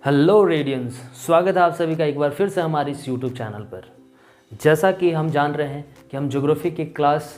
Hello radiance, स्वागत है आप सभी का एक बार फिर से हमारे इस यूट्यूब चैनल पर। जैसा कि हम जान रहे हैं कि हम ज्योग्राफी के क्लास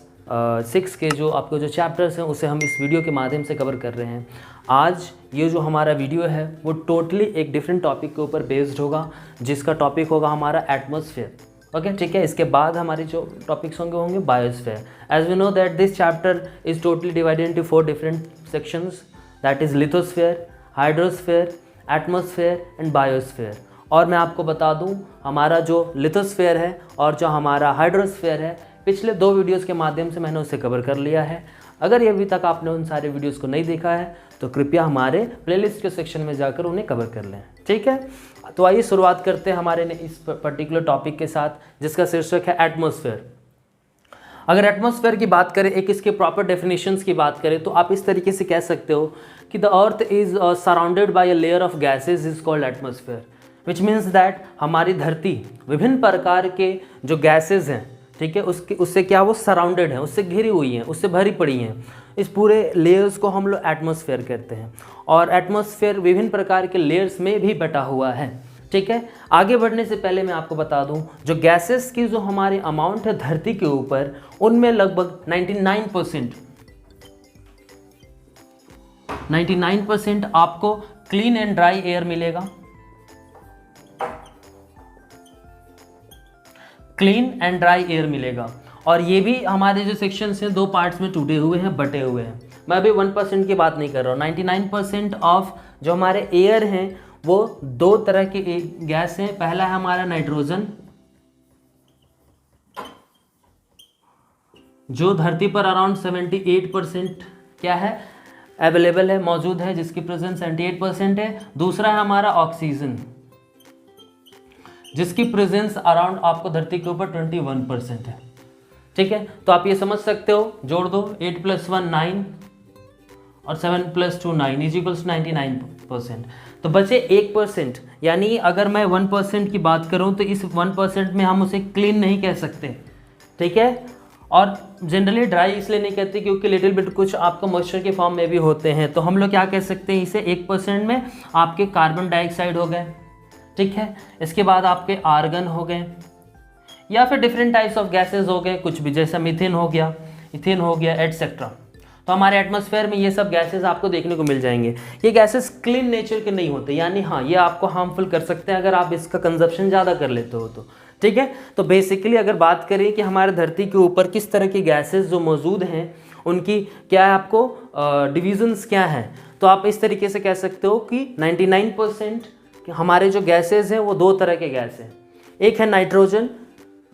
6 के जो चैप्टर्स हैं उसे हम इस वीडियो के माध्यम से कवर कर रहे हैं। आज ये जो हमारा वीडियो है वो टोटली एक डिफरेंट टॉपिक के ऊपर बेस्ड होगा, जिसका टॉपिक होगा हमारा एटमॉस्फेयर। ओके, ठीक है। इसके बाद हमारे जो टॉपिक्स होंगे biosphere. As we know that this chapter is totally divided into 4 different sections, that is lithosphere, hydrosphere, atmosphere and biosphere. और मैं आपको बता दूं, हमारा जो लिथोस्फेयर है और जो हमारा हाइड्रोस्फेयर है, पिछले 2 वीडियोस के माध्यम से मैंने उसे कवर कर लिया है। अगर ये अभी तक आपने उन सारे वीडियोस को नहीं देखा है तो कृपया हमारे प्लेलिस्ट के सेक्शन में जाकर उन्हें कवर कर लें, ठीक है। तो आइए शुरुआत करते हैं हमारे इस पर्टिकुलर टॉपिक के साथ, जिसका शीर्षक है एटमॉस्फेयर। अगर एटमॉस्फेयर की बात करें, एक इसके प्रॉपर डेफिनेशंस की बात करें, तो आप इस तरीके से कह सकते हो कि the earth is surrounded by a layer of gases is called atmosphere, which means that हमारी धरती विभिन्न प्रकार के जो गैसेज हैं, ठीक है, उससे क्या वो सराउंडेड है, उससे घिरी हुई हैं, उससे भरी पड़ी हैं। इस पूरे लेयर्स को हम लोग एटमॉस्फेयर कहते हैं। और एटमॉस्फेयर विभिन्न प्रकार के लेयर्स में भी बटा हुआ है, ठीक है। आगे बढ़ने से पहले मैं आपको बता दूं, जो गैसेस की जो हमारी अमाउंट है धरती के ऊपर, उनमें लगभग 99% आपको क्लीन एंड ड्राई एयर मिलेगा। क्लीन एंड ड्राई एयर मिलेगा। और ये भी हमारे जो सेक्शंस हैं 2 पार्ट्स में टूटे हुए हैं, बटे हुए हैं। मैं अभी 1% की बात नहीं कर रहा हूँ। 99% ऑफ जो हमारे एयर हैं वो 2 तरह के गैस हैं। पहला है हमारा नाइट्रोजन, जो धरती पर अराउंड 78% क्या है, अवेलेबल है, मौजूद है, जिसकी प्रेजेंस 78% है। दूसरा है हमारा ऑक्सीजन, जिसकी प्रेजेंस अराउंड आपको धरती के ऊपर 21% है, ठीक है। तो आप ये समझ सकते हो, जोड़ दो, 8 + 1 9 और 7 + 2 9 = 99%। तो बचे 1%, यानी अगर मैं 1% की बात करूं तो इस 1% में हम उसे क्लीन नहीं कह सकते, ठीक है। और जनरली ड्राई इसलिए नहीं कहते क्योंकि लिटिल बिट कुछ आपको मॉइस्चर के फॉर्म में भी होते हैं। तो हम लोग क्या कह सकते हैं, इसे 1% में आपके कार्बन डाइऑक्साइड हो गए, ठीक है। इसके बाद आपके आर्गन हो गए, या फिर डिफरेंट टाइप्स ऑफ गैसेज हो गए, कुछ भी, जैसा मीथेन हो गया, इथेन हो गया, एटसेट्रा। तो हमारे एटमॉस्फेयर में ये सब गैसेज आपको देखने को मिल जाएंगे। ये गैसेज क्लीन नेचर के नहीं होते, यानी हाँ, ये आपको हार्मफुल कर सकते हैं अगर आप इसका कंजप्शन ज़्यादा कर लेते हो तो, ठीक है। तो बेसिकली अगर बात करें कि हमारे धरती के ऊपर किस तरह की गैसेज जो मौजूद हैं, उनकी क्या है, आपको डिविजन्स क्या हैं, तो आप इस तरीके से कह सकते हो कि 99% हमारे जो गैसेज हैं वो 2 तरह के गैस हैं। एक है नाइट्रोजन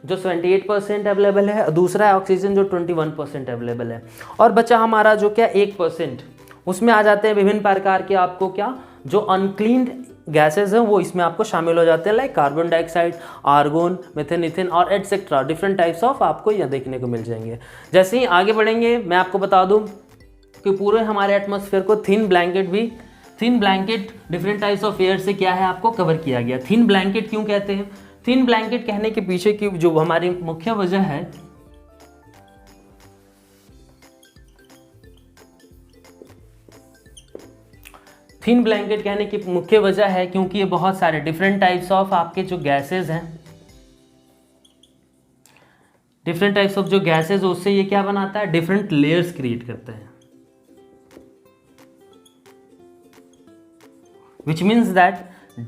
जो 78% अवेलेबल है, और दूसरा है ऑक्सीजन जो 21% अवेलेबल है। और बचा हमारा जो क्या 1%, उसमें आ जाते हैं विभिन्न प्रकार के आपको क्या जो अनक्लीन्ड गैसेज हैं, वो इसमें आपको शामिल हो जाते हैं, like carbon dioxide, argon, methane, ethane और एटसेट्रा। डिफरेंट टाइप्स ऑफ आपको यह देखने को मिल जाएंगे। जैसे ही आगे बढ़ेंगे, मैं आपको बता दूं कि पूरे हमारे एटमॉस्फेयर को thin blanket different types of air से क्या है, आपको कवर किया गया। थिन ब्लैंकेट क्यों कहते हैं? थिन ब्लैंकेट कहने के पीछे की जो हमारी मुख्य वजह है, थिन ब्लैंकेट कहने की मुख्य वजह है क्योंकि ये बहुत सारे डिफरेंट टाइप्स ऑफ आपके जो गैसेज हैं, डिफरेंट टाइप्स ऑफ जो गैसेज, उससे ये क्या बनाता है, डिफरेंट लेयर्स क्रिएट करता है, which means that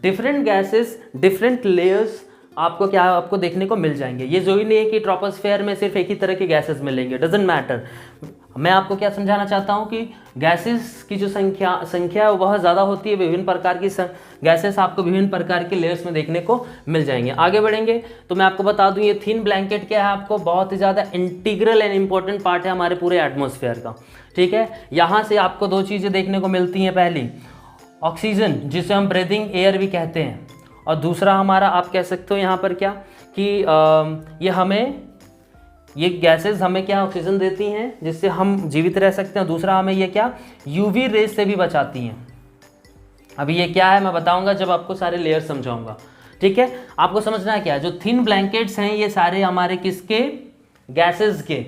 different gases, different layers आपको क्या, आपको देखने को मिल जाएंगे। ये जो ही नहीं है कि ट्रोपोस्फेयर में सिर्फ एक ही तरह के गैसेस मिलेंगे, डजंट मैटर। मैं आपको क्या समझाना चाहता हूँ कि गैसेस की जो संख्या है वो बहुत ज़्यादा होती है। विभिन्न प्रकार की गैसेस आपको विभिन्न प्रकार के लेयर्स में देखने को मिल जाएंगे। आगे बढ़ेंगे तो मैं आपको बता दूं, ये थिन ब्लैंकेट क्या है, आपको बहुत ही ज़्यादा इंटीग्रल एंड इम्पॉर्टेंट पार्ट है हमारे पूरे एटमॉस्फेयर का, ठीक है। यहाँ से आपको 2 चीज़ें देखने को मिलती हैं। पहली ऑक्सीजन, जिसे हम ब्रीदिंग एयर भी कहते हैं, और दूसरा हमारा आप कह सकते हो यहाँ पर क्या कि ये गैसेस हमें क्या ऑक्सीजन देती हैं, जिससे हम जीवित रह सकते हैं। दूसरा हमें ये क्या यूवी रेज से भी बचाती हैं। अभी ये क्या है मैं बताऊंगा जब आपको सारे लेयर समझाऊंगा, ठीक है। आपको समझना है क्या, जो थिन ब्लैंकेट्स हैं ये सारे हमारे किसके, गैसेस के,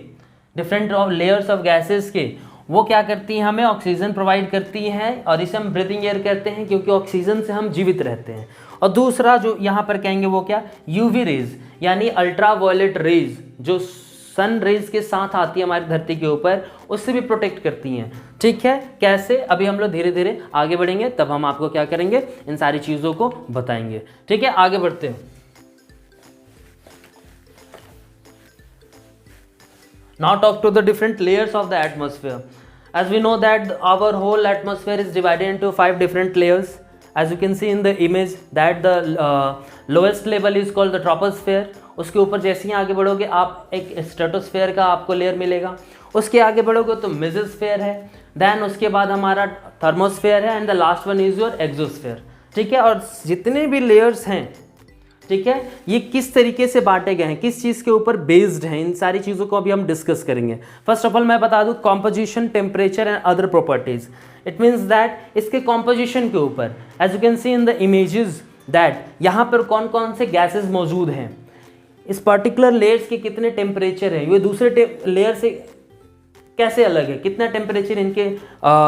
डिफरेंट लेयर्स ऑफ गैसेस के। वो क्या करती हैं, हमें ऑक्सीजन प्रोवाइड करती हैं और इसे हम ब्रीथिंग एयर कहते हैं क्योंकि ऑक्सीजन से हम जीवित रहते हैं। और दूसरा जो यहाँ पर कहेंगे वो क्या, यूवी रेज यानी अल्ट्रा वायलेट रेज, जो सन रेज के साथ आती है हमारी धरती के ऊपर, उससे भी प्रोटेक्ट करती हैं। ठीक है, कैसे, अभी हम लोग धीरे धीरे आगे बढ़ेंगे तब हम आपको क्या करेंगे, इन सारी चीज़ों को बताएंगे। ठीक है, आगे बढ़ते हैं। Now talk to the different layers of the atmosphere. As we know that our whole atmosphere is divided into 5 different layers. As you can see in the image that the lowest level is called the troposphere. उसके ऊपर जैसे ही आगे बढ़ोगे आप एक stratosphere का आपको layer मिलेगा, उसके आगे बढ़ोगे तो मेसोस्फेयर है, देन उसके बाद हमारा थर्मोस्फेयर है, and the last one is your exosphere. ठीक है, और जितने भी लेयर्स हैं, ठीक है, ये किस तरीके से बांटे गए हैं, किस चीज़ के ऊपर बेस्ड हैं, इन सारी चीज़ों को अभी हम डिस्कस करेंगे। फर्स्ट ऑफ ऑल मैं बता दूं composition, temperature and other properties. It means that इसके कॉम्पोजिशन के ऊपर, as you can see in the images that यहाँ पर कौन कौन से गैसेज मौजूद हैं, इस पर्टिकुलर लेयर्स के कितने टेम्परेचर है, ये दूसरे लेयर से कैसे अलग है, कितना टेम्परेचर इनके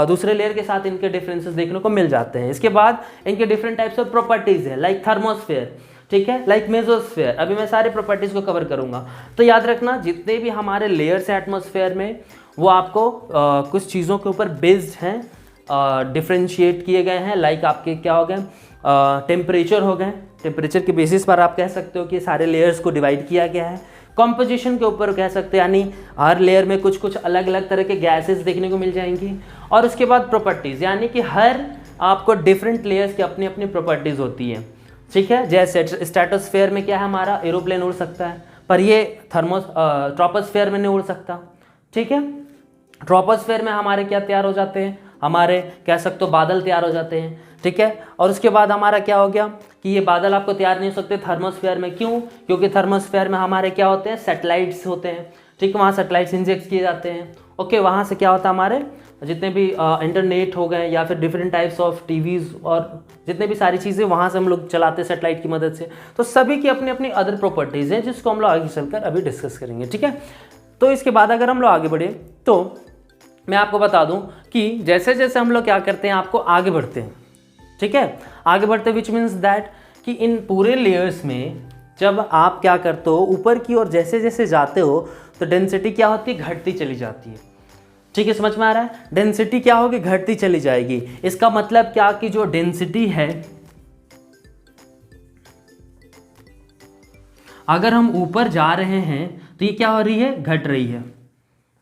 दूसरे लेयर के साथ इनके डिफरेंसेस देखने को मिल जाते हैं। इसके बाद इनके डिफरेंट टाइप्स ऑफ प्रॉपर्टीज है, लाइक थर्मोस्फेयर, ठीक है, लाइक मेसोस्फेयर। अभी मैं सारे प्रॉपर्टीज को कवर करूंगा। तो याद रखना जितने भी हमारे लेयर्स हैं एटमॉस्फेयर में, वो आपको कुछ चीज़ों के ऊपर बेस्ड हैं, डिफ्रेंशिएट किए गए हैं। लाइक आपके क्या हो गए, टेम्परेचर हो गए, टेम्परेचर के बेसिस पर आप कह सकते हो कि सारे लेयर्स को डिवाइड किया गया है। कॉम्पोजिशन के ऊपर कह सकते हैं, यानी हर लेयर में कुछ कुछ अलग अलग तरह के गैसेस देखने को मिल जाएंगी। और उसके बाद प्रॉपर्टीज़, यानी कि हर आपको डिफरेंट लेयर्स की अपनी अपनी प्रॉपर्टीज़ होती हैं। ठीक है, जैसे स्ट्रेटोस्फेयर में क्या है, हमारा एरोप्लेन उड़ सकता है, पर ये ट्रोपोस्फेयर में नहीं उड़ सकता। ठीक है, ट्रोपोस्फेयर में हमारे क्या तैयार हो जाते हैं, हमारे कह सकते हो बादल तैयार हो जाते हैं। ठीक है, और उसके बाद हमारा क्या हो गया कि ये बादल आपको तैयार नहीं हो सकते थर्मोस्फेयर में। क्यों? क्योंकि थर्मोस्फेयर में हमारे क्या होते हैं, सैटेलाइट्स होते हैं। ठीक है, वहाँ सैटेलाइट्स इंजेक्ट किए जाते हैं। ओके, वहाँ से क्या होता है, हमारे जितने भी इंटरनेट हो गए या फिर डिफरेंट टाइप्स ऑफ टीवीज़ और जितने भी सारी चीज़ें वहाँ से हम लोग चलाते हैं सैटेलाइट की मदद से। तो सभी की अपनी अपनी अदर प्रॉपर्टीज़ हैं जिसको हम लोग आगे चलकर अभी डिस्कस करेंगे। ठीक है, तो इसके बाद अगर हम लोग आगे बढ़े तो मैं आपको बता दूं कि जैसे जैसे हम लोग क्या करते हैं, आपको आगे बढ़ते हैं। ठीक है, आगे बढ़ते विच मीन्स दैट कि इन पूरे लेयर्स में जब आप क्या करते हो, ऊपर की ओर जैसे जैसे जाते हो तो डेंसिटी क्या होती है, घटती चली जाती है। ठीक है, समझ में आ रहा है, डेंसिटी क्या होगी, घटती चली जाएगी। इसका मतलब क्या कि जो डेंसिटी है, अगर हम ऊपर जा रहे हैं तो ये क्या हो रही है, घट रही है।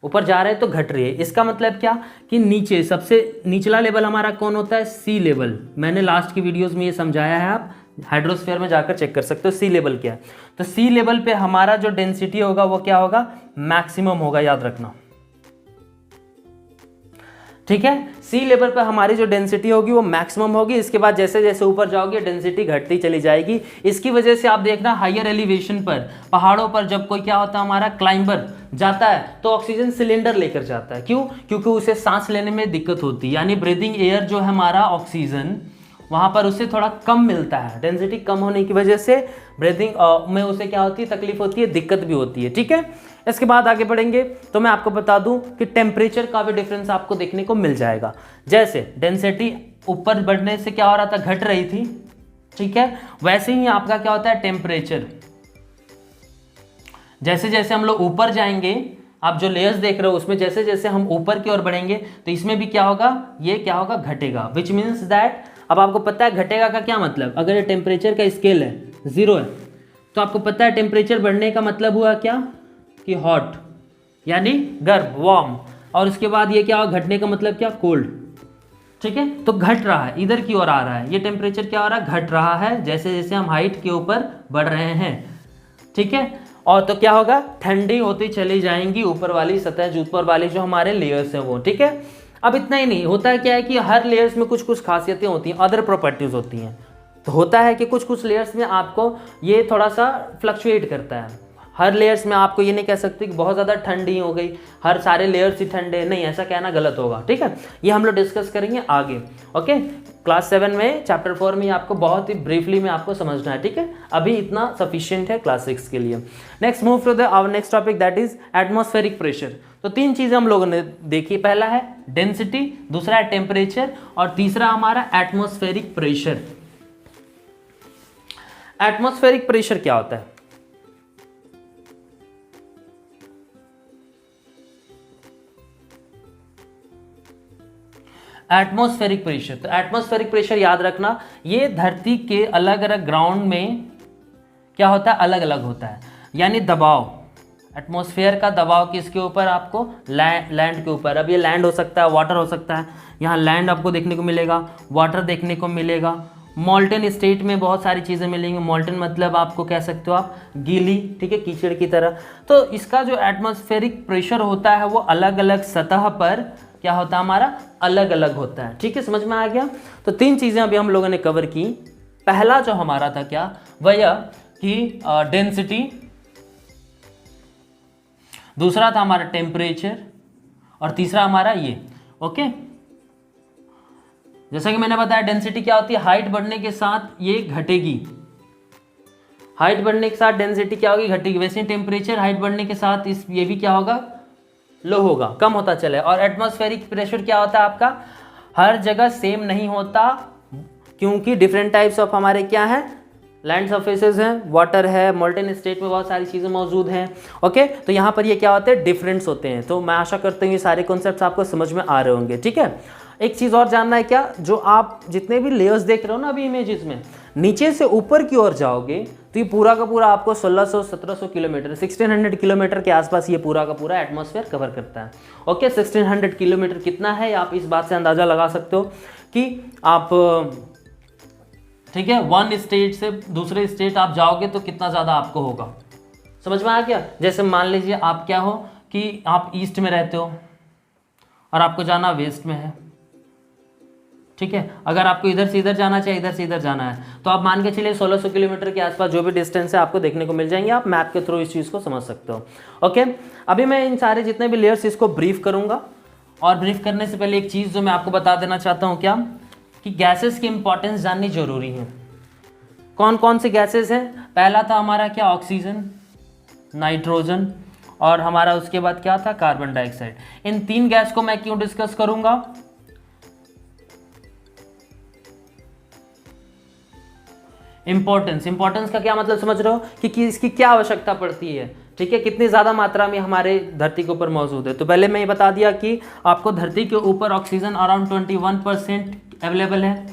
ऊपर जा रहे हैं तो घट रही है। इसका मतलब क्या कि नीचे सबसे निचला लेवल हमारा कौन होता है, सी लेवल। मैंने लास्ट की वीडियोस में ये समझाया है, आप हाइड्रोस्फीयर में जाकर चेक कर सकते हो सी लेवल क्या है। तो सी लेवल पे हमारा जो डेंसिटी होगा वो क्या होगा, मैक्सिमम होगा, याद रखना। ठीक है, सी लेवल पर हमारी जो डेंसिटी होगी वो मैक्सिमम होगी। इसके बाद जैसे जैसे ऊपर जाओगे डेंसिटी घटती चली जाएगी। इसकी वजह से आप देखना हायर एलिवेशन पर, पहाड़ों पर जब कोई क्या होता है, हमारा क्लाइंबर जाता है तो ऑक्सीजन सिलेंडर लेकर जाता है। क्यों? क्योंकि उसे सांस लेने में दिक्कत होती है, यानी ब्रीदिंग एयर जो है हमारा ऑक्सीजन वहाँ पर उससे थोड़ा कम मिलता है। डेंसिटी कम होने की वजह से ब्रीदिंग में उसे क्या होती है, तकलीफ होती है, दिक्कत भी होती है। ठीक है, इसके बाद आगे बढ़ेंगे तो मैं आपको बता दूं कि टेम्परेचर का भी डिफरेंस आपको देखने को मिल जाएगा। जैसे डेंसिटी ऊपर बढ़ने से क्या हो रहा था, घट रही थी। ठीक है, वैसे ही आपका क्या होता है, टेम्परेचर जैसे जैसे हम लोग ऊपर जाएंगे, आप जो लेयर्स देख रहे हो उसमें जैसे जैसे हम ऊपर की ओर बढ़ेंगे तो इसमें भी क्या होगा, ये क्या होगा, घटेगा। विच मीन्स दैट, अब आपको पता है घटेगा का क्या मतलब, अगर ये टेम्परेचर का स्केल है 0 है तो आपको पता है टेम्परेचर बढ़ने का मतलब हुआ क्या कि हॉट, यानी गर्म, वार्म, और उसके बाद ये क्या होगा, घटने का मतलब क्या, कोल्ड। ठीक है, तो घट रहा है, इधर की ओर आ रहा है, ये टेम्परेचर क्या हो रहा है, घट रहा है जैसे जैसे हम हाइट के ऊपर बढ़ रहे हैं। ठीक है, और तो क्या होगा, ठंडी होती चली जाएंगी ऊपर वाली सतह, जो ऊपर वाली जो हमारे लेयर्स हैं वो। ठीक है, अब इतना ही नहीं होता है, क्या है कि हर लेयर्स में कुछ कुछ खासियतें होती हैं, अदर प्रॉपर्टीज होती हैं। तो होता है कि कुछ कुछ लेयर्स में आपको ये थोड़ा सा फ्लक्चुएट करता है। हर लेयर्स में आपको ये नहीं कह सकते कि बहुत ज़्यादा ठंडी हो गई, हर सारे लेयर्स ही ठंडे, नहीं, ऐसा कहना गलत होगा। ठीक है, ये हम लोग डिस्कस करेंगे आगे। ओके, क्लास 7 में चैप्टर 4 में आपको बहुत ही ब्रीफली में आपको समझना है, ठीक है। अभी इतना सफिशिएंट है क्लास 6 के लिए। Next move to the our next topic that is atmospheric pressure. तो 3 चीजें हम लोगों ने देखी, पहला है डेंसिटी, दूसरा है टेम्परेचर और तीसरा हमारा एटमॉस्फेरिक प्रेशर। एटमॉस्फेरिक प्रेशर क्या होता है? एटमॉस्फेरिक प्रेशर, तो एटमॉस्फेरिक प्रेशर याद रखना, ये धरती के अलग अलग ग्राउंड में क्या होता है, अलग अलग होता है। यानी दबाव, एटमॉस्फेयर का दबाव किसके ऊपर? आपको लैंड के ऊपर। अब ये लैंड हो सकता है, वाटर हो सकता है। यहाँ लैंड आपको देखने को मिलेगा, वाटर देखने को मिलेगा। मॉल्टन स्टेट में बहुत सारी चीज़ें मिलेंगी। मॉल्टन मतलब आपको कह सकते हो आप गीली, ठीक है, कीचड़ की तरह। तो इसका जो एटमॉस्फेरिक प्रेशर होता है वो अलग अलग सतह पर क्या होता है, हमारा अलग अलग होता है, ठीक है, समझ में आ गया। तो 3 चीज़ें अभी हम लोगों ने कवर की। पहला जो हमारा था क्या, वह यह कि डेंसिटी, दूसरा था हमारा टेम्परेचर और तीसरा हमारा ये, ओके। जैसा कि मैंने बताया डेंसिटी क्या होती है, हाइट बढ़ने के साथ ये घटेगी, हाइट बढ़ने के साथ डेंसिटी क्या होगी, घटेगी। वैसे टेम्परेचर हाइट बढ़ने के साथ ये भी क्या होगा, लो होगा, कम होता चले। और एटमॉस्फेरिक प्रेशर क्या होता है आपका, हर जगह सेम नहीं होता, क्योंकि डिफरेंट टाइप्स ऑफ हमारे क्या है, लैंड सरफेसेस हैं, वाटर है, मोल्टन स्टेट में बहुत सारी चीज़ें मौजूद हैं, ओके। तो यहाँ पर ये क्या होते हैं, डिफरेंस होते हैं। तो मैं आशा करता हूँ ये सारे कॉन्सेप्ट्स आपको समझ में आ रहे होंगे, ठीक है। एक चीज़ और जानना है क्या, जो आप जितने भी लेयर्स देख रहे हो ना अभी इमेजेस में, नीचे से ऊपर की ओर जाओगे तो ये पूरा का पूरा आपको 1600-1700 किलोमीटर, 1600 किलोमीटर के आसपास ये पूरा का पूरा एटमॉस्फेयर कवर करता है, ओके। 1600 किलोमीटर कितना है, आप इस बात से अंदाज़ा लगा सकते हो कि आप, ठीक है, वन स्टेट से दूसरे स्टेट आप जाओगे तो कितना ज़्यादा आपको होगा, समझ में आ गया। जैसे मान लीजिए आप क्या हो कि आप ईस्ट में रहते हो और आपको जाना वेस्ट में है, ठीक है। अगर आपको इधर से इधर जाना चाहिए, इधर से इधर जाना है, तो आप मान के चलिए 1600 किलोमीटर के आसपास जो भी डिस्टेंस है आपको देखने को मिल जाएंगे। आप मैप के थ्रू इस चीज़ को समझ सकते हो, ओके। अभी मैं इन सारे जितने भी लेयर्स इसको ब्रीफ करूंगा, और ब्रीफ करने से पहले एक चीज़ जो मैं आपको बता देना चाहता हूँ क्या, कि गैसेस की इंपॉर्टेंस जाननी जरूरी है। कौन कौन से गैसेस हैं? पहला था हमारा क्या, ऑक्सीजन, नाइट्रोजन, और हमारा उसके बाद क्या था, कार्बन डाइऑक्साइड। इन 3 गैस को मैं क्यों डिस्कस करूंगा, इंपॉर्टेंस का क्या मतलब समझ रहे हो कि इसकी क्या आवश्यकता पड़ती है, ठीक है, कितनी ज़्यादा मात्रा में हमारे धरती के ऊपर मौजूद है। तो पहले मैं ये बता दिया कि आपको धरती के ऊपर ऑक्सीजन अराउंड 21% अवेलेबल है,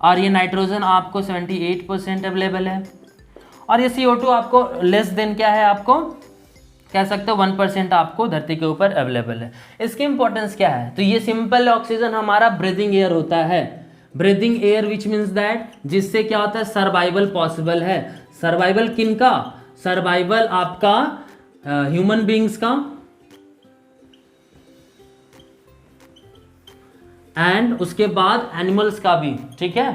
और ये नाइट्रोजन आपको 78% अवेलेबल है, और ये CO2 आपको लेस देन क्या है, आपको कह सकते हो 1% आपको धरती के ऊपर अवेलेबल है। इसकी इंपॉर्टेंस क्या है, तो ये सिंपल ऑक्सीजन हमारा ब्रीदिंग एयर होता है, breathing air which means that, जिससे क्या होता है, सर्वाइवल पॉसिबल है। सर्वाइवल किनका, सर्वाइवल आपका ह्यूमन बींग्स का, एंड उसके बाद एनिमल्स का भी, ठीक है,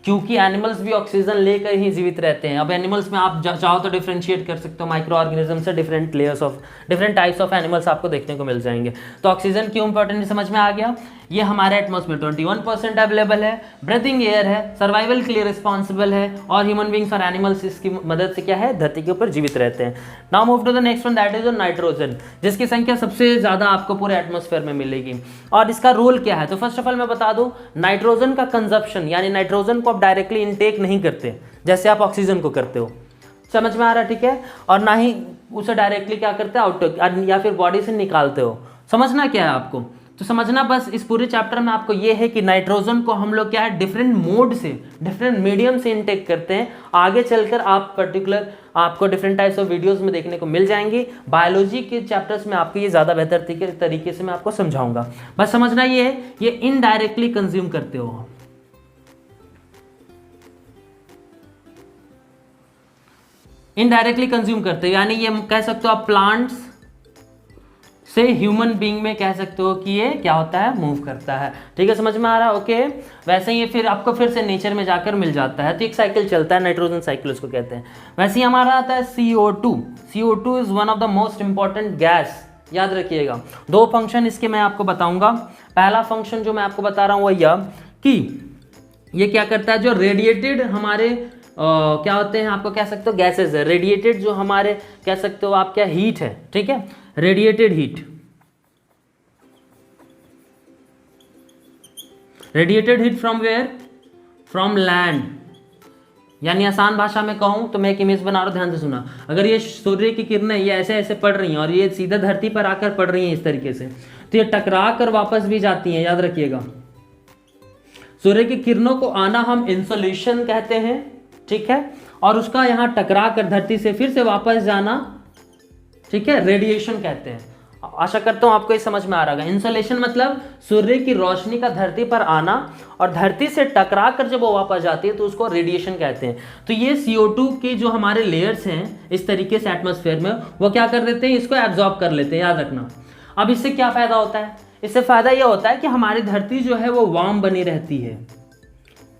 क्योंकि एनिमल्स भी ऑक्सीजन लेकर ही जीवित रहते हैं। अब एनिमल्स में आप चाहो तो डिफरेंशिएट कर सकते हो माइक्रो ऑर्गेनिज्म से, different layers of different types of animals आपको देखने को मिल जाएंगे। तो ऑक्सीजन क्यों इंपॉर्टेंट समझ में आ गया। ये हमारे एटमॉस्फेयर 21% अवेलेबल है, ब्रीथिंग एयर है, सर्वाइवल के लिए रिस्पॉन्सिबल है, और ह्यूमन बींग्स और एनिमल्स इसकी मदद से क्या है, धरती के ऊपर जीवित रहते हैं। Now move to the next one, that is nitrogen, जिसकी संख्या सबसे ज्यादा आपको पूरे एटमॉस्फेयर में मिलेगी। और इसका रोल क्या है, तो फर्स्ट ऑफ ऑल मैं बता दूं, नाइट्रोजन का कंजप्शन, यानी नाइट्रोजन को आप डायरेक्टली इनटेक नहीं करते जैसे आप ऑक्सीजन को करते हो, समझ में आ रहा है, ठीक है, और ना ही उसे डायरेक्टली क्या करते हैं, आउट या फिर बॉडी से निकालते हो। समझना क्या है आपको, तो समझना बस इस पूरे चैप्टर में आपको ये है कि नाइट्रोजन को हम लोग क्या है, डिफरेंट मोड से, डिफरेंट मीडियम से इनटेक करते हैं। आगे चलकर आप पर्टिकुलर आपको डिफरेंट टाइप्स ऑफ वीडियोस में देखने को मिल जाएंगी। बायोलॉजी के चैप्टर्स में आपको ये ज़्यादा बेहतर तरीके से मैं आपको समझाऊंगा। बस समझना ये है, ये इनडायरेक्टली कंज्यूम करते हो, इनडायरेक्टली कंज्यूम करते हो, यानी ये कह सकते हो आप प्लांट्स से ह्यूमन बीइंग में कह सकते हो कि ये क्या होता है, मूव करता है, ठीक है, समझ में आ रहा है, ओके। वैसे ही ये फिर आपको फिर से नेचर में जाकर मिल जाता है, तो एक साइकिल चलता है, नाइट्रोजन साइकिल उसको कहते हैं। वैसे ही हमारा आता है CO2 is one of the most important gas, याद रखिएगा। दो फंक्शन इसके मैं आपको बताऊंगा। पहला फंक्शन जो मैं आपको बता रहा हूँ वो यह कि ये क्या करता है, जो रेडिएटेड हमारे क्या होते हैं, आपको कह सकते हो गैसेज है, रेडिएटेड जो हमारे कह सकते हो आप क्या हीट है, ठीक है, radiated heat, radiated heat from where, from land. यानी आसान भाषा में कहूँ तो मैं एक इमेज बना रहा हूँ, ध्यान से सुना। अगर ये सूर्य की किरणें ये ऐसे ऐसे पड़ रही हैं और ये सीधा धरती पर आकर पड़ रही हैं इस तरीके से, तो ये टकरा कर वापस भी जाती हैं, याद रखिएगा। सूर्य की किरणों को आना हम इंसोलेशन कहते हैं, ठीक है, और उसका यहाँ टकरा कर धरती से फिर से वापस जाना, ठीक है, रेडिएशन कहते हैं। आशा करता हूँ आपको ये समझ में आ रहा है। इंसोलेशन मतलब सूर्य की रोशनी का धरती पर आना और धरती से टकरा कर जब वो वापस जाती है तो उसको रेडिएशन कहते हैं। तो ये CO2 के जो हमारे लेयर्स हैं इस तरीके से एटमॉस्फेयर में, वो क्या कर देते हैं, इसको एब्जॉर्ब कर लेते हैं, याद रखना। अब इससे क्या फायदा होता है, इससे फायदा यह होता है कि हमारी धरती जो है वो वार्म बनी रहती है।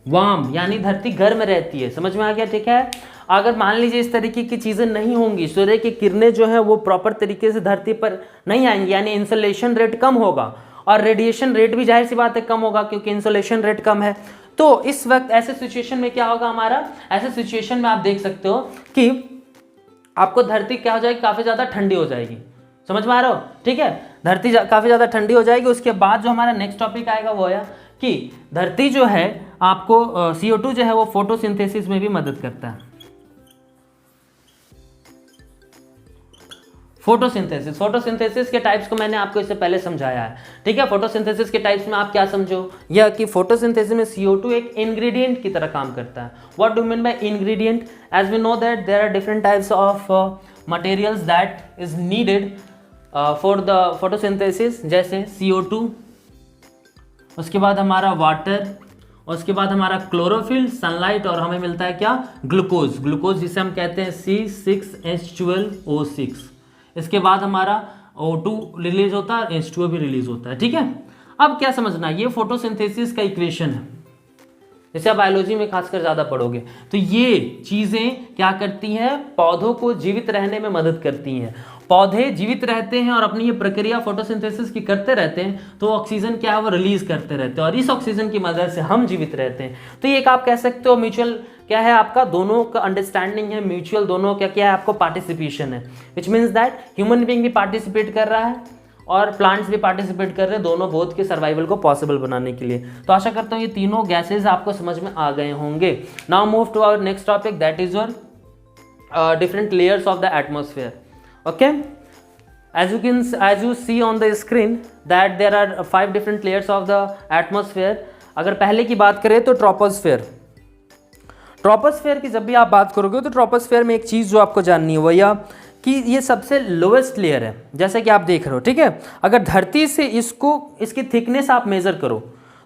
वार्म यानी धरती गर्म रहती है, समझ में आ गया, ठीक है। अगर मान लीजिए इस तरीके की चीज़ें नहीं होंगी, सूर्य की किरणें जो है वो प्रॉपर तरीके से धरती पर नहीं आएंगी, यानी इंसोलेशन रेट कम होगा और रेडिएशन रेट भी जाहिर सी बात है कम होगा, क्योंकि इंसोलेशन रेट कम है। तो इस वक्त ऐसे सिचुएशन में क्या होगा हमारा, ऐसे सिचुएशन में आप देख सकते हो कि आपको धरती क्या हो जाएगी, काफ़ी ज़्यादा ठंडी हो जाएगी, समझ में आ रहा हो, ठीक है, धरती काफ़ी ज़्यादा ठंडी हो जाएगी। उसके बाद जो हमारा नेक्स्ट टॉपिक आएगा वो है कि धरती जो है आपको CO2 जो है वो फोटोसिंथेसिस में भी मदद करता है। फोटोसिंथेसिस के टाइप्स को मैंने आपको इससे पहले समझाया है, ठीक है। फोटोसिंथेसिस के टाइप्स में आप क्या समझो, यह कि फोटोसिंथेसिस में CO2 एक इंग्रेडिएंट की तरह काम करता है। What do mean by ingredient? As we know that there are different types of materials that is needed for the photosynthesis, जैसे CO2, उसके बाद हमारा वाटर, उसके बाद हमारा क्लोरोफिल, सनलाइट, और हमें मिलता है क्या, ग्लूकोज। ग्लूकोज जिसे हम कहते हैं C6H12O6। इसके बाद हमारा O2 रिलीज होता है, H2O भी रिलीज होता है, ठीक है। अब क्या समझना, ये फोटोसिंथेसिस का इक्वेशन है, जैसे आप बायोलॉजी में खासकर ज़्यादा पढ़ोगे। तो ये चीज़ें क्या करती हैं, पौधों को जीवित रहने में मदद करती हैं। पौधे जीवित रहते हैं और अपनी ये प्रक्रिया फोटोसिंथेसिस की करते रहते हैं, तो ऑक्सीजन क्या है वो रिलीज करते रहते हैं और इस ऑक्सीजन की मदद से हम जीवित रहते हैं। तो ये एक आप कह सकते हो म्यूचुअल क्या है, आपका दोनों का अंडरस्टैंडिंग है, म्यूचुअल दोनों का क्या है, आपको पार्टिसिपेशन है, which means that human being भी पार्टिसिपेट कर रहा है और प्लांट्स भी पार्टिसिपेट कर रहे हैं, दोनों बोथ के सर्वाइवल को पॉसिबल बनाने के लिए। तो आशा करता हूँ ये तीनों गैसेज आपको समझ में आ गए होंगे। Now move to our next topic, that is your different layers of the atmosphere. Okay, as you see on the screen that there are 5 different layers of the atmosphere। अगर पहले की बात करें तो ट्रोपोस्फेयर। ट्रोपोस्फेयर की जब भी आप बात करोगे तो ट्रोपोस्फेयर में एक चीज़ जो आपको जाननी है वो यह कि ये सबसे लोएस्ट लेयर है, जैसे कि आप देख रहे हो, ठीक है। अगर धरती से इसकी थिकनेस आप मेज़र करो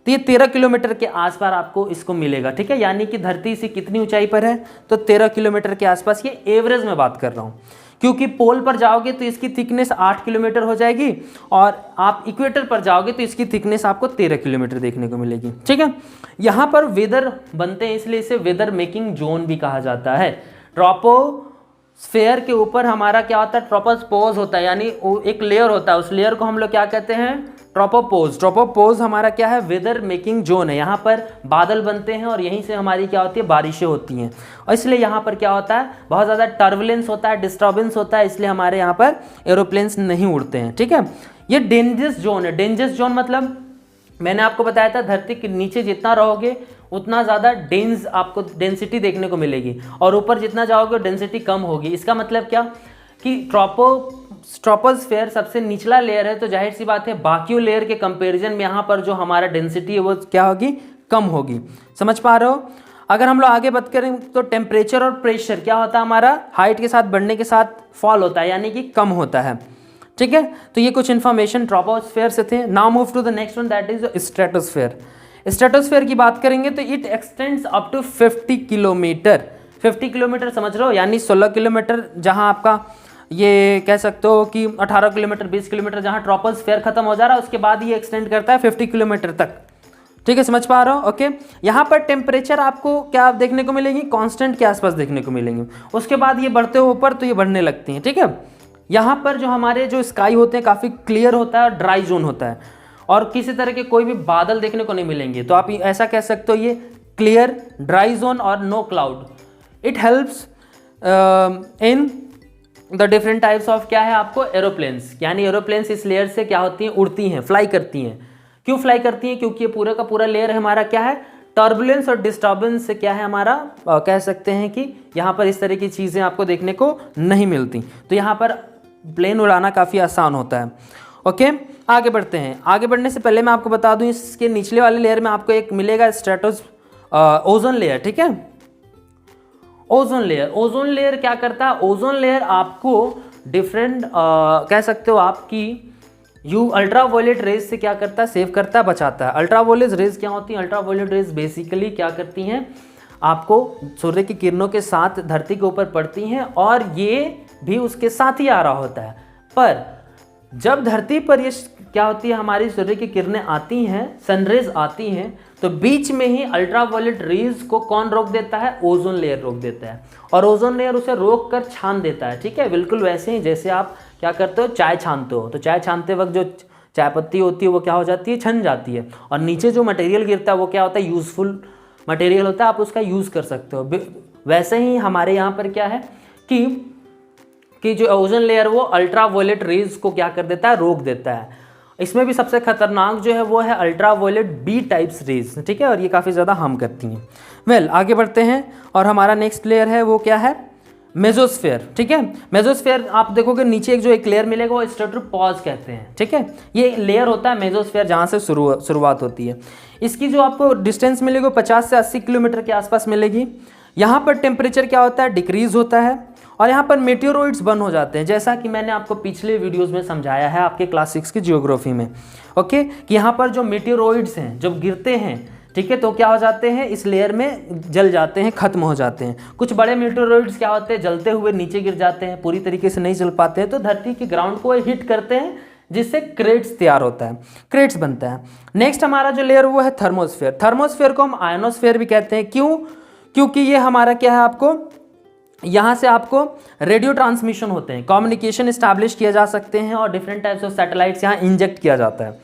तो ये 13 किलोमीटर के आसपास आपको इसको मिलेगा, ठीक है। यानी कि धरती से कितनी ऊंचाई पर है, तो 13 किलोमीटर के आसपास, ये एवरेज में बात कर रहा हूँ, क्योंकि पोल पर जाओगे तो इसकी थिकनेस 8 किलोमीटर हो जाएगी और आप इक्वेटर पर जाओगे तो इसकी थिकनेस आपको 13 किलोमीटर देखने को मिलेगी, ठीक है। यहाँ पर वेदर बनते हैं, इसलिए इसे वेदर मेकिंग जोन भी कहा जाता है। ट्रोपोस्फेयर के ऊपर हमारा क्या होता है, ट्रोपोस्पोज होता है, यानी एक लेयर होता है, उस लेयर को हम लोग क्या कहते हैं, ट्रोपोपोज। ट्रोपोपोज हमारा क्या है, वेदर मेकिंग जोन है। यहाँ पर बादल बनते हैं और यहीं से हमारी क्या होती है, बारिशें होती हैं, और इसलिए यहाँ पर क्या होता है, बहुत ज़्यादा टर्बुलेंस होता है, डिस्टर्बेंस होता है, इसलिए हमारे यहाँ पर एरोप्लेन्स नहीं उड़ते हैं, ठीक है। ये डेंजरस जोन है। डेंजरस जोन मतलब मैंने आपको बताया था, धरती के नीचे जितना रहोगे उतना ज़्यादा आपको डेंसिटी देखने को मिलेगी और ऊपर जितना जाओगे डेंसिटी कम होगी। इसका मतलब क्या कि ट्रोपोस्फेयर सबसे निचला लेयर है, तो जाहिर सी बात है बाकी लेयर के कंपैरिजन में यहाँ पर जो हमारा डेंसिटी है वो क्या होगी, कम होगी। समझ पा रहे हो? अगर हम लोग आगे बात करें तो टेम्परेचर और प्रेशर क्या होता है, हमारा हाइट के साथ बढ़ने के साथ फॉल होता है, यानी कि कम होता है, ठीक है। तो ये कुछ इन्फॉर्मेशन ट्रोपोस्फेयर से थे। Now move to the next one, that is stratosphere. Stratosphere की बात करेंगे तो it extends up to 50 kilometre. 50 kilometre समझ रहे हो, यानी 16 किलोमीटर जहाँ आपका ये कह सकते हो कि 18 किलोमीटर 20 किलोमीटर जहाँ ट्रोपोस्फेयर खत्म हो जा रहा है, उसके बाद ये एक्सटेंड करता है 50 किलोमीटर तक, ठीक है। समझ पा रहे हो? ओके। यहाँ पर टेम्परेचर आपको क्या देखने को मिलेगी, कांस्टेंट के आसपास देखने को मिलेंगे। उसके बाद ये बढ़ते हो ऊपर तो ये बढ़ने लगती हैं, ठीक है। यहाँ पर जो हमारे जो स्काई होते हैं काफ़ी क्लियर होता है और ड्राई जोन होता है और किसी तरह के कोई भी बादल देखने को नहीं मिलेंगे। तो आप ऐसा कह सकते हो ये क्लियर, ड्राई जोन और no cloud. It helps in the different types of क्या है आपको एरोप्लेन्स, यानी एरोप्लेन्स इस लेयर से क्या होती हैं, उड़ती हैं, फ्लाई करती हैं। क्यों फ्लाई करती हैं? क्योंकि ये पूरा का पूरा लेयर हमारा क्या है, टर्बुलेंस और डिस्टर्बेंस से क्या है हमारा कह सकते हैं कि यहाँ पर इस तरह की चीज़ें आपको देखने को नहीं मिलती। तो यहाँ पर प्लेन उड़ाना काफ़ी आसान होता है। ओके, आगे बढ़ते हैं। आगे बढ़ने से पहले मैं आपको बता दूं इसके निचले वाले लेयर में आपको एक मिलेगा स्ट्रेटोस ओजोन लेयर। ठीक है, ओजोन लेयर। ओजोन लेयर क्या करता है? ओजोन लेयर आपको डिफरेंट कह सकते हो आपकी अल्ट्रावायलेट रेज से क्या करता है, सेव करता है, बचाता है। अल्ट्रावायलेट रेज क्या होती हैं? अल्ट्रावायलेट रेज बेसिकली क्या करती हैं, आपको सूर्य की किरणों के साथ धरती के ऊपर पड़ती हैं और ये भी उसके साथ ही आ रहा होता है। पर जब धरती पर ये क्या होती है, हमारी सूर्य की किरणें आती हैं, सनरेज आती हैं, तो बीच में ही अल्ट्रावायलेट रेज को कौन रोक देता है? ओजोन लेयर रोक देता है। और ओजोन लेयर उसे रोक कर छान देता है। ठीक है, बिल्कुल वैसे ही जैसे आप क्या करते हो, चाय छानते हो, तो चाय छानते वक्त जो चाय पत्ती होती है वो क्या हो जाती है, छन जाती है, और नीचे जो मटेरियल गिरता है वो क्या होता है, यूजफुल मटेरियल होता है, आप उसका यूज़ कर सकते हो। वैसे ही हमारे यहाँ पर क्या है कि जो ओजोन लेयर वो अल्ट्रावायलेट रेज को क्या कर देता है, रोक देता है। इसमें भी सबसे खतरनाक जो है वो है अल्ट्रावायलेट बी टाइप्स रेज। ठीक है, और ये काफ़ी ज़्यादा हार्म करती हैं। आगे बढ़ते हैं और हमारा नेक्स्ट लेयर है वो क्या है, मेसोस्फेयर। ठीक है, मेसोस्फेयर आप देखोगे नीचे एक लेयर मिलेगा वो स्ट्रेटोपॉज कहते हैं। ठीक है, ये लेयर होता है मेसोस्फेयर जहाँ से शुरुआत होती है। इसकी जो आपको डिस्टेंस मिलेगी 50 से 80 किलोमीटर के आसपास मिलेगी। यहाँ पर टेम्परेचर क्या होता है, डिक्रीज होता है और यहाँ पर मेटेओरॉइड्स बर्न हो जाते हैं, जैसा कि मैंने आपको पिछले वीडियोस में समझाया है आपके क्लास 6 की जियोग्राफी में। ओके, कि यहाँ पर जो मेटेओरॉइड्स हैं जब गिरते हैं, ठीक है, तो क्या हो जाते हैं, इस लेयर में जल जाते हैं, खत्म हो जाते हैं। कुछ बड़े मेटेओरॉइड्स क्या होते हैं, जलते हुए नीचे गिर जाते हैं, पूरी तरीके से नहीं जल पाते हैं, तो धरती के ग्राउंड को हिट करते हैं, जिससे क्रेट्स तैयार होता है, क्रेट्स बनता है। नेक्स्ट हमारा जो लेयर वो है थर्मोस्फेयर। थर्मोस्फेयर को हम आयनोस्फेयर भी कहते हैं। क्यों? क्योंकि ये हमारा क्या है, आपको यहाँ से आपको रेडियो ट्रांसमिशन होते हैं, कम्युनिकेशन इस्टेब्लिश किया जा सकते हैं और डिफरेंट टाइप्स ऑफ सैटेलाइट्स यहाँ इंजेक्ट किया जाता है।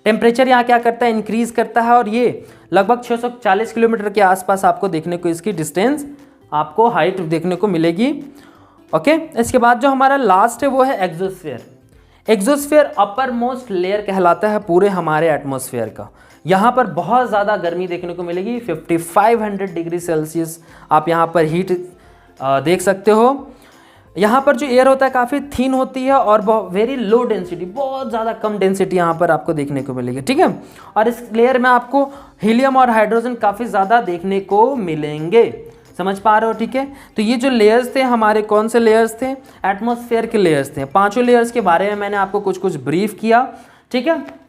टेम्परेचर यहाँ क्या करता है, इंक्रीज करता है और ये लगभग 640 किलोमीटर के आसपास आपको देखने को इसकी डिस्टेंस, आपको हाइट देखने को मिलेगी। ओके, इसके बाद जो हमारा लास्ट है वो है exosphere. Exosphere upper most layer कहलाता है पूरे हमारे एटमॉस्फेयर का। यहाँ पर बहुत ज़्यादा गर्मी देखने को मिलेगी, 5500 डिग्री सेल्सियस आप यहाँ पर हीट देख सकते हो। यहाँ पर जो एयर होता है काफ़ी थिन होती है और वेरी लो डेंसिटी, बहुत ज़्यादा कम डेंसिटी यहाँ पर आपको देखने को मिलेगी। ठीक है, और इस लेयर में आपको हीलियम और हाइड्रोजन काफ़ी ज़्यादा देखने को मिलेंगे। समझ पा रहे हो? ठीक है, तो ये जो लेयर्स थे हमारे, कौन से लेयर्स थे, एटमॉस्फेयर के लेयर्स थे। पांचों लेयर्स के बारे में मैंने आपको कुछ कुछ ब्रीफ किया। ठीक है,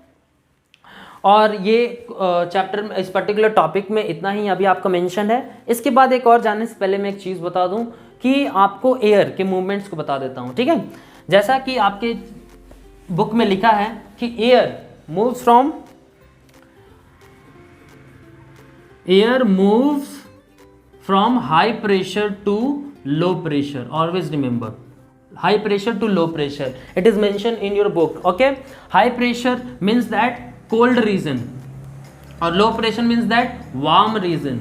और ये चैप्टर में इस पर्टिकुलर टॉपिक में इतना ही अभी आपको मेंशन है। इसके बाद एक और जानने से पहले मैं एक चीज़ बता दूं कि आपको एयर के मूवमेंट्स को बता देता हूं। ठीक है, जैसा कि आपके बुक में लिखा है कि air moves from high pressure to low pressure. Always remember, high pressure to low pressure, it is mention in your book. Okay, high pressure means that cold region और low pressure means that warm region,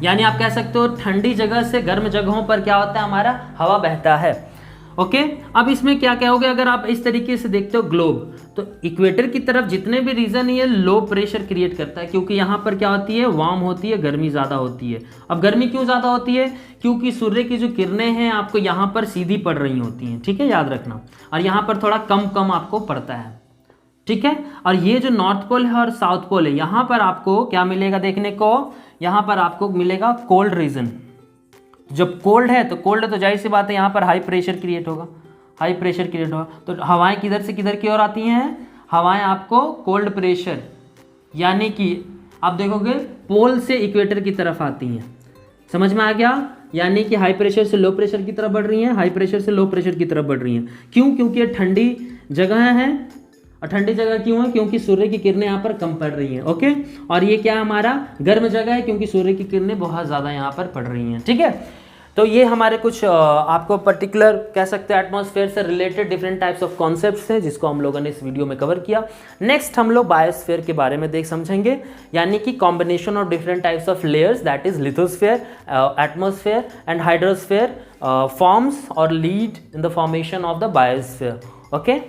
यानी आप कह सकते हो ठंडी जगह से गर्म जगहों पर क्या होता है, हमारा हवा बहता है। ओके, अब इसमें क्या क्या हो गया, अगर आप इस तरीके से देखते हो ग्लोब, तो इक्वेटर की तरफ जितने भी रीजन ये लो प्रेशर क्रिएट करता है, क्योंकि यहाँ पर क्या होती है, वार्म होती है, गर्मी ज़्यादा होती है। अब गर्मी क्यों ज़्यादा होती है, क्योंकि सूर्य की जो किरणें हैं आपको यहाँ पर सीधी पड़ रही होती हैं। ठीक है, याद रखना, और यहाँ पर थोड़ा कम कम आपको पड़ता है। ठीक है, और ये जो नॉर्थ पोल है और साउथ पोल है, यहाँ पर आपको क्या मिलेगा देखने को, यहाँ पर आपको मिलेगा कोल्ड रीजन। जब कोल्ड है तो जाहिर सी बात है यहाँ पर हाई प्रेशर क्रिएट होगा, हाई प्रेशर क्रिएट होगा, तो हवाएं किधर से किधर की ओर आती हैं, हवाएं आपको कोल्ड प्रेशर, यानी कि आप देखोगे पोल से इक्वेटर की तरफ आती हैं। समझ में आ गया, यानी कि हाई प्रेशर से लो प्रेशर की तरफ बढ़ रही हैं, हाई प्रेशर से लो प्रेशर की तरफ बढ़ रही हैं। क्यों? क्योंकि ये ठंडी जगह है, और ठंडी जगह क्यों है, क्योंकि सूर्य की किरणें यहाँ पर कम पड़ रही हैं। ओके, और ये क्या हमारा गर्म जगह है, क्योंकि सूर्य की किरणें बहुत ज़्यादा यहाँ पर पड़ रही हैं। ठीक है, तो ये हमारे कुछ आपको पर्टिकुलर कह सकते हैं एटमॉस्फेयर से related different types of concepts हैं जिसको हम लोगों ने इस वीडियो में कवर किया। नेक्स्ट हम लोग बायोस्फीयर के बारे में देख समझेंगे, यानी कि combination of different types of layers that is lithosphere, atmosphere and hydrosphere forms और lead in the formation of the biosphere. Okay.